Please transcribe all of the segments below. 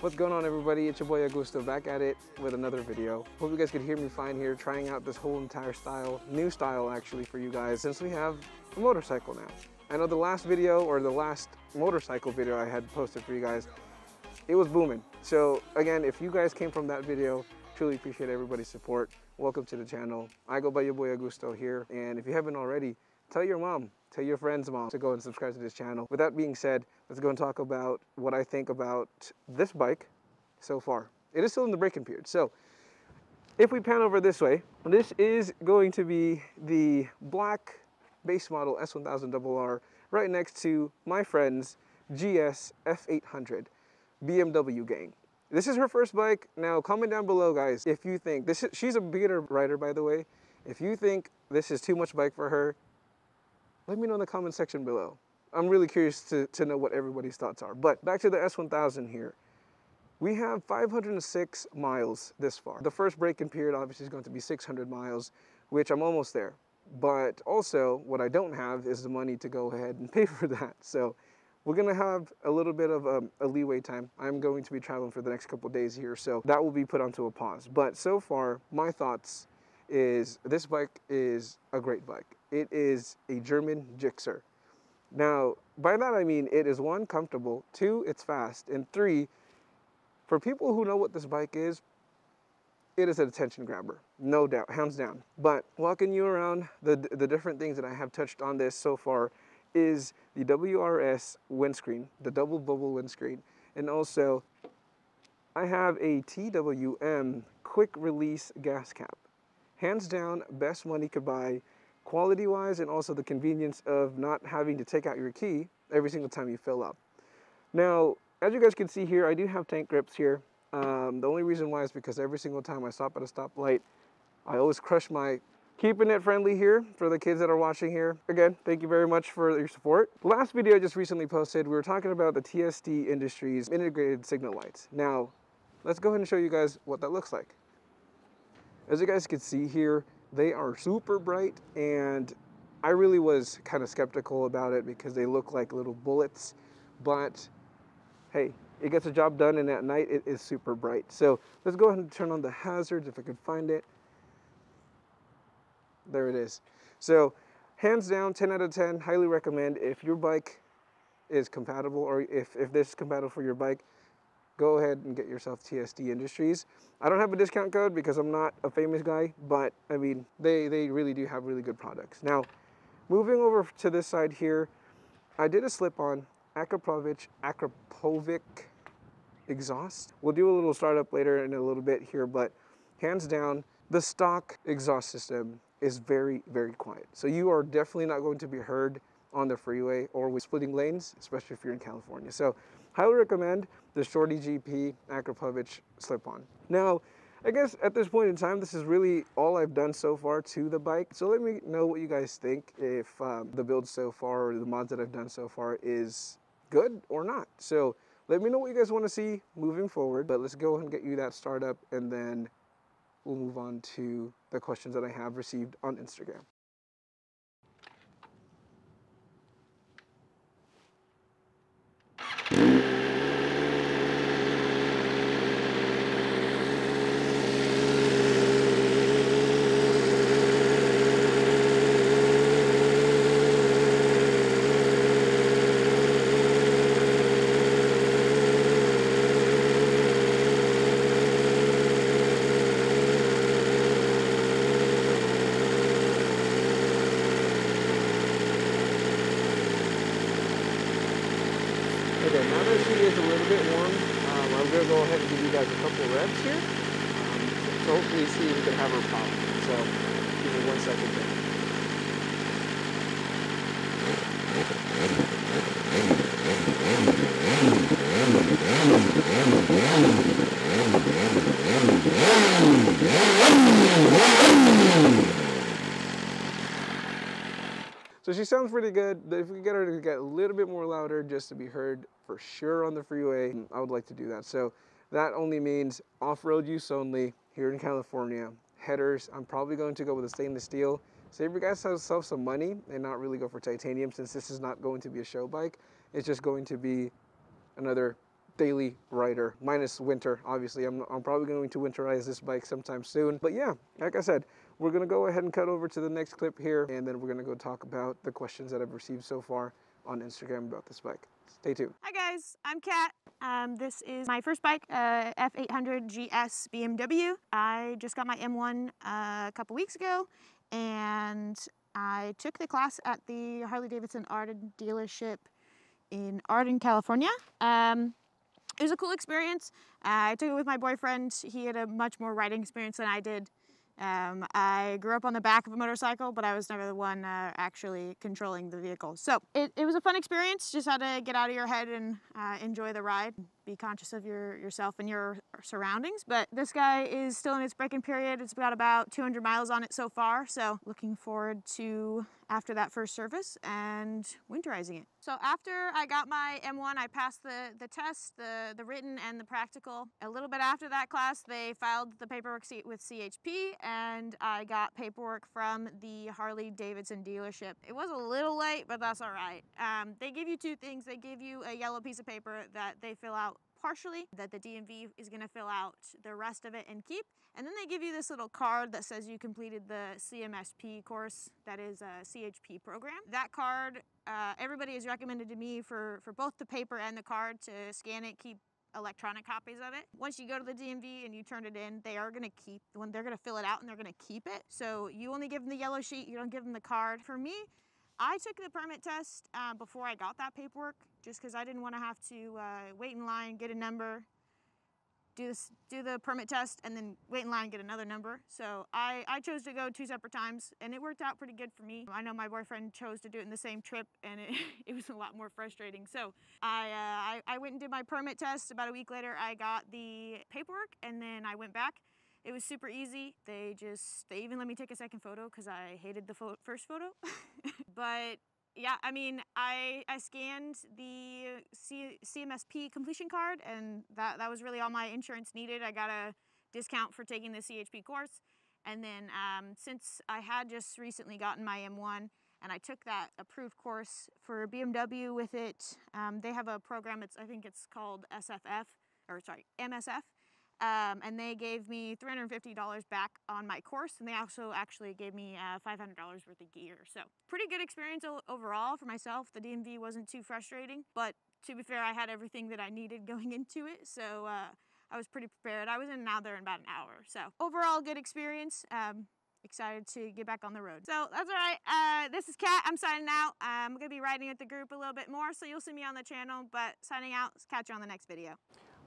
What's going on, everybody? It's your boy Augusto back at it with another video. Hope you guys could hear me fine here, trying out this whole entire style, new style actually for you guys, since we have a motorcycle now. I know the last video, or the last motorcycle video I had posted for you guys, it was booming. So again, if you guys came from that video, truly appreciate everybody's support. Welcome to the channel. I go by your boy Augusto here, and if you haven't already, tell your mom, tell your friend's mom to go and subscribe to this channel. With that being said, let's go and talk about what I think about this bike so far. It is still in the break-in period. So if we pan over this way, this is going to be the black base model S1000RR right next to my friend's GS F800 BMW gang. This is her first bike. Now comment down below, guys, if you think she's a beginner rider, by the way. If you think this is too much bike for her, let me know in the comment section below. I'm really curious to know what everybody's thoughts are. But back to the S1000 here. We have 506 miles this far. The first break-in period obviously is going to be 600 miles, which I'm almost there. But also, what I don't have is the money to go ahead and pay for that. So we're gonna have a little bit of a leeway time. I'm going to be traveling for the next couple of days here, so that will be put onto a pause. But so far, my thoughts is this bike is a great bike. It is a German Gixxer. Now, by that I mean it is one, comfortable, two, it's fast, and three, for people who know what this bike is, it is an attention grabber, no doubt, hands down. But walking you around the different things that I have touched on this so far is the WRS windscreen, the double bubble windscreen, and also I have a TWM quick release gas cap. Hands down, best money could buy, quality-wise, and also the convenience of not having to take out your key every single time you fill up. Now, as you guys can see here, I do have tank grips here. The only reason why is because every single time I stop at a stoplight, I always crush my... Keeping it friendly here for the kids that are watching here. Again, thank you very much for your support. The last video I just recently posted, we were talking about the TSD Industries integrated signal lights. Now, let's go ahead and show you guys what that looks like. As you guys can see here, they are super bright, and I really was kind of skeptical about it because they look like little bullets, but hey, it gets the job done, and at night it is super bright. So let's go ahead and turn on the hazards if I can find it. There it is. So hands down, 10 out of 10, highly recommend. If your bike is compatible, or if this is compatible for your bike, go ahead and get yourself TSD Industries. I don't have a discount code because I'm not a famous guy, but I mean, they really do have really good products. Now, moving over to this side here, I did a slip-on Akrapovic exhaust. We'll do a little startup later in a little bit here, but hands down, the stock exhaust system is very, very quiet. So you are definitely not going to be heard on the freeway or with splitting lanes, especially if you're in California. So highly recommend the Shorty GP Akrapovic slip-on. Now, I guess at this point in time, this is really all I've done so far to the bike. So let me know what you guys think, if the build so far or the mods that I've done so far is good or not. So let me know what you guys want to see moving forward, but let's go ahead and get you that startup, and then we'll move on to the questions that I have received on Instagram. Okay, now that she is a little bit warm, I'm going to go ahead and give you guys a couple revs here. So hopefully see if we can have her pop. So give me 1 second here. So she sounds pretty good. If we get her to get a little bit more louder just to be heard for sure on the freeway, I would like to do that. So that only means off-road use only here in California. Headers, I'm probably going to go with a stainless steel. Save your guys yourself some money and not really go for titanium, since this is not going to be a show bike. It's just going to be another daily rider, minus winter. Obviously, I'm probably going to winterize this bike sometime soon. But yeah, like I said, we're gonna go ahead and cut over to the next clip here, and then we're gonna go talk about the questions that I've received so far on Instagram about this bike. Stay tuned. Hi guys, I'm Kat. This is my first bike, F800 GS BMW. I just got my M1 a couple weeks ago, and I took the class at the Harley-Davidson Arden dealership in Arden, California. It was a cool experience. I took it with my boyfriend. He had a much more riding experience than I did. I grew up on the back of a motorcycle, but I was never the one actually controlling the vehicle. So it was a fun experience. Just had to get out of your head and enjoy the ride. Be conscious of yourself and your surroundings. But this guy is still in its break-in period. It's got about 200 miles on it so far. So looking forward to after that first service and winterizing it. So after I got my M1, I passed the test, the written and the practical. A little bit after that class, they filed the paperwork with CHP, and I got paperwork from the Harley-Davidson dealership. It was a little late, but that's all right. They give you two things. They give you a yellow piece of paper that they fill out partially, that the DMV is going to fill out the rest of it and keep. And then they give you this little card that says you completed the CMSP course, that is a CHP program. That card, everybody has recommended to me for both the paper and the card to scan it, keep electronic copies of it. Once you go to the DMV and you turn it in, they are going to keep, when they're going to fill it out and they're going to keep it. So you only give them the yellow sheet, you don't give them the card. For me, I took the permit test before I got that paperwork, just because I didn't want to have to wait in line, get a number, do the permit test, and then wait in line and get another number. So I chose to go 2 separate times, and it worked out pretty good for me. I know my boyfriend chose to do it in the same trip, and it was a lot more frustrating. So I went and did my permit test. About a week later, I got the paperwork, and then I went back. It was super easy. They even let me take a second photo because I hated the first photo. But yeah, I mean, I scanned the CMSP completion card, and that was really all my insurance needed. I got a discount for taking the CHP course. And then since I had just recently gotten my M1 and I took that approved course for BMW with it, they have a program, I think it's called MSF. And they gave me $350 back on my course, and they also actually gave me $500 worth of gear. So pretty good experience overall for myself. The DMV wasn't too frustrating, but to be fair, I had everything that I needed going into it, so I was pretty prepared. I was in and out there in about an hour. So overall, good experience. Excited to get back on the road. So that's all right. This is Kat. I'm signing out. I'm going to be riding with the group a little bit more, so you'll see me on the channel, but signing out. Catch you on the next video.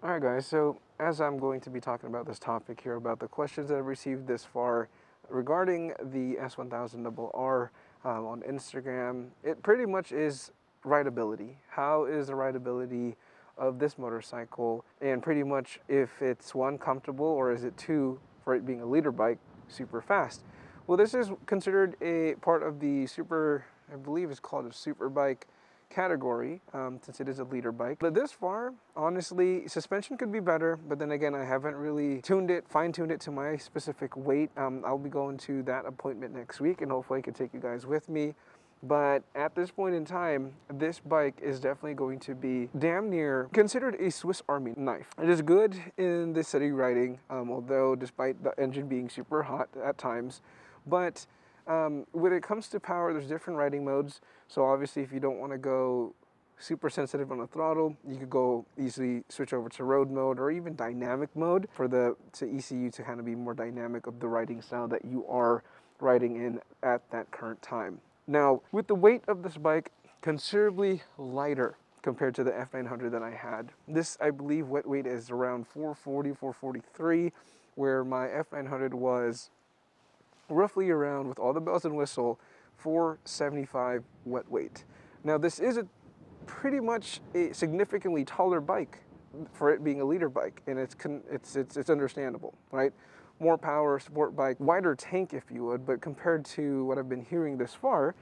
Alright guys, so as I'm going to be talking about this topic here, about the questions that I've received this far regarding the S1000RR on Instagram, it pretty much is rideability. How is the rideability of this motorcycle, and pretty much if it's one, comfortable, or is it two, for it being a leader bike, super fast? Well, this is considered a part of the super, I believe it's called a super bike category, since it is a leader bike. But this far, honestly, suspension could be better, but then again, I haven't really fine-tuned it to my specific weight. I'll be going to that appointment next week, and hopefully I can take you guys with me. But at this point in time, this bike is definitely going to be damn near considered a Swiss Army knife. It is good in the city riding, although despite the engine being super hot at times. But when it comes to power, there's different riding modes. So obviously, if you don't want to go super sensitive on the throttle, you could go easily switch over to road mode or even dynamic mode for the ECU to kind of be more dynamic of the riding style that you are riding in at that current time. Now, with the weight of this bike considerably lighter compared to the F900 that I had. This, I believe, wet weight is around 440, 443, where my F900 was roughly around, with all the bells and whistle, 475 wet weight. Now this is pretty much a significantly taller bike for it being a leader bike, and it's understandable, right? More power, sport bike, wider tank if you would, but compared to what I've been hearing this far,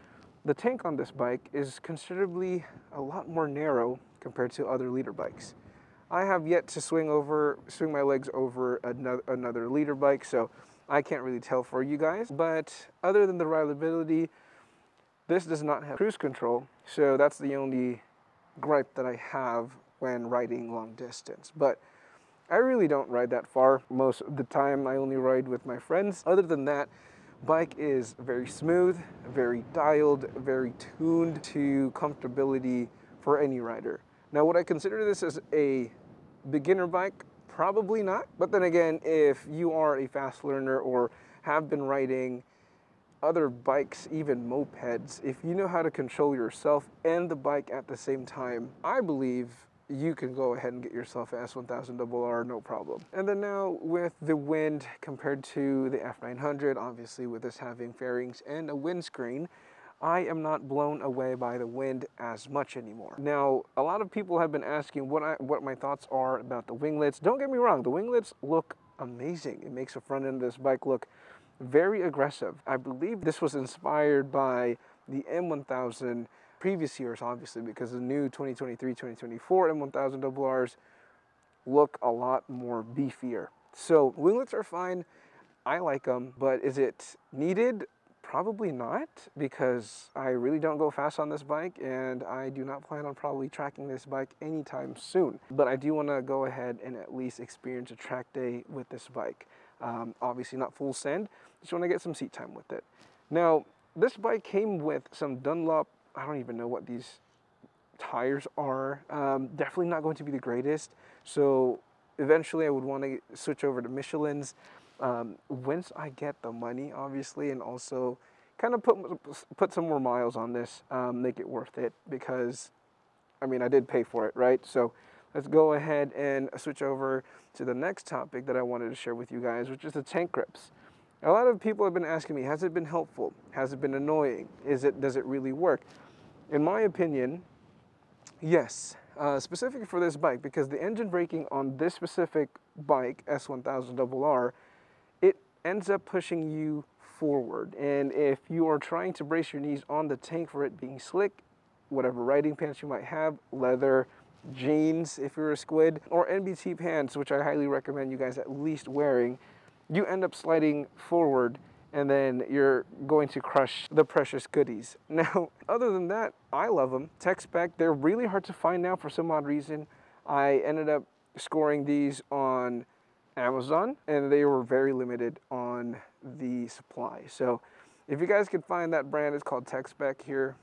the tank on this bike is considerably a lot more narrow compared to other leader bikes. I have yet to swing my legs over another leader bike, so I can't really tell for you guys. But other than the rideability, this does not have cruise control, so that's the only gripe that I have when riding long distance. But I really don't ride that far. Most of the time I only ride with my friends. Other than that, bike is very smooth, very dialed, very tuned to comfortability for any rider. Now, would I consider this as a beginner bike? Probably not. But then again, if you are a fast learner or have been riding other bikes, even mopeds, if you know how to control yourself and the bike at the same time, I believe you can go ahead and get yourself an S1000RR, no problem. And then now with the wind compared to the F900, obviously with this having fairings and a windscreen, I am not blown away by the wind as much anymore. Now, a lot of people have been asking what my thoughts are about the winglets. Don't get me wrong, the winglets look amazing. It makes the front end of this bike look very aggressive. I believe this was inspired by the M1000 previous years, obviously, because the new 2023-2024 M1000RRs look a lot more beefier. So winglets are fine. I like them, but is it needed? Probably not, because I really don't go fast on this bike and I do not plan on probably tracking this bike anytime soon. But I do want to go ahead and at least experience a track day with this bike. Obviously not full send, just want to get some seat time with it. Now, this bike came with some Dunlop, I don't even know what these tires are. Definitely not going to be the greatest. So eventually I would want to switch over to Michelin's. Once I get the money, obviously, and also kind of put some more miles on this, make it worth it, because I mean, I did pay for it, right? So let's go ahead and switch over to the next topic that I wanted to share with you guys, which is the tank grips. A lot of people have been asking me, has it been helpful? Has it been annoying? Does it really work? In my opinion, yes, specifically for this bike, because the engine braking on this specific bike, S1000RR, it ends up pushing you forward. And if you are trying to brace your knees on the tank for it being slick, whatever riding pants you might have, leather, jeans if you're a squid, or NBT pants, which I highly recommend you guys at least wearing, you end up sliding forward and then you're going to crush the precious goodies. Now, other than that, I love them. Tech spec, they're really hard to find now for some odd reason. I ended up scoring these on Amazon and they were very limited on the supply. So if you guys can find that brand, it's called Tech Spec here.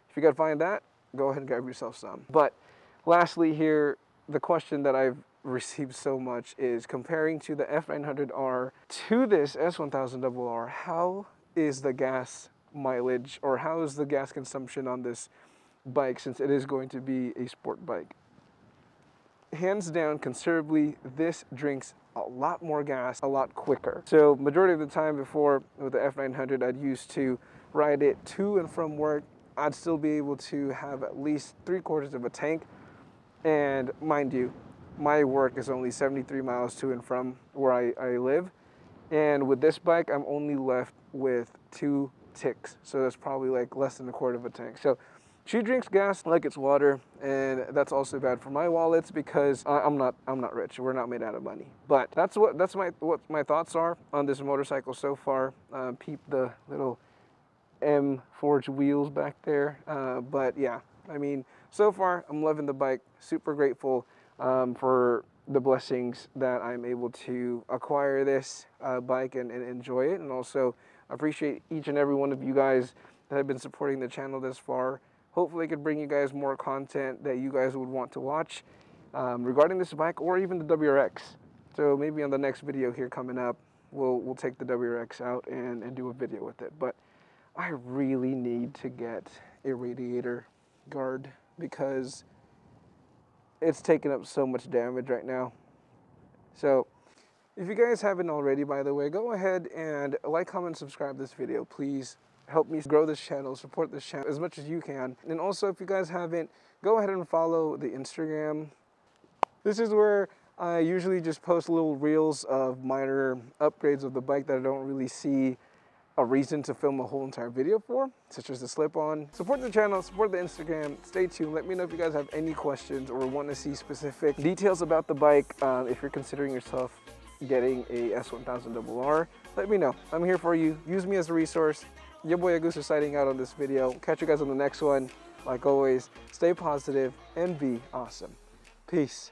If you can find that, go ahead and grab yourself some. But lastly here, the question that I've received so much is comparing to the F900R to this S1000RR, how is the gas mileage or how is the gas consumption on this bike, since it is going to be a sport bike? Hands down, considerably, this drinks a lot more gas a lot quicker. So majority of the time before with the F900, I'd used to ride it to and from work. I'd still be able to have at least 3/4 of a tank. And mind you, my work is only 73 miles to and from where I live. And with this bike, I'm only left with 2 ticks. So that's probably like less than 1/4 of a tank. So she drinks gas like it's water, and that's also bad for my wallets because I'm not rich. We're not made out of money. But that's what my thoughts are on this motorcycle so far. Peep the little M forged wheels back there. But yeah, I mean, so far I'm loving the bike. Super grateful for the blessings that I'm able to acquire this bike and enjoy it, and also appreciate each and every one of you guys that have been supporting the channel this far. Hopefully I could bring you guys more content that you guys would want to watch regarding this bike, or even the WRX. So maybe on the next video here coming up, we'll take the WRX out and do a video with it. But I really need to get a radiator guard because it's taking up so much damage right now. So if you guys haven't already, by the way, go ahead and like, comment, subscribe this video, please. Help me grow this channel, support this channel as much as you can. And also, if you guys haven't, go ahead and follow the Instagram. This is where I usually just post little reels of minor upgrades of the bike that I don't really see a reason to film a whole entire video for, such as the slip-on. Support the channel, support the Instagram, stay tuned. Let me know if you guys have any questions or want to see specific details about the bike. If you're considering yourself getting a S1000RR, let me know. I'm here for you. Use me as a resource. Your boy Augusto signing out on this video. Catch you guys on the next one. Like always, stay positive and be awesome. Peace.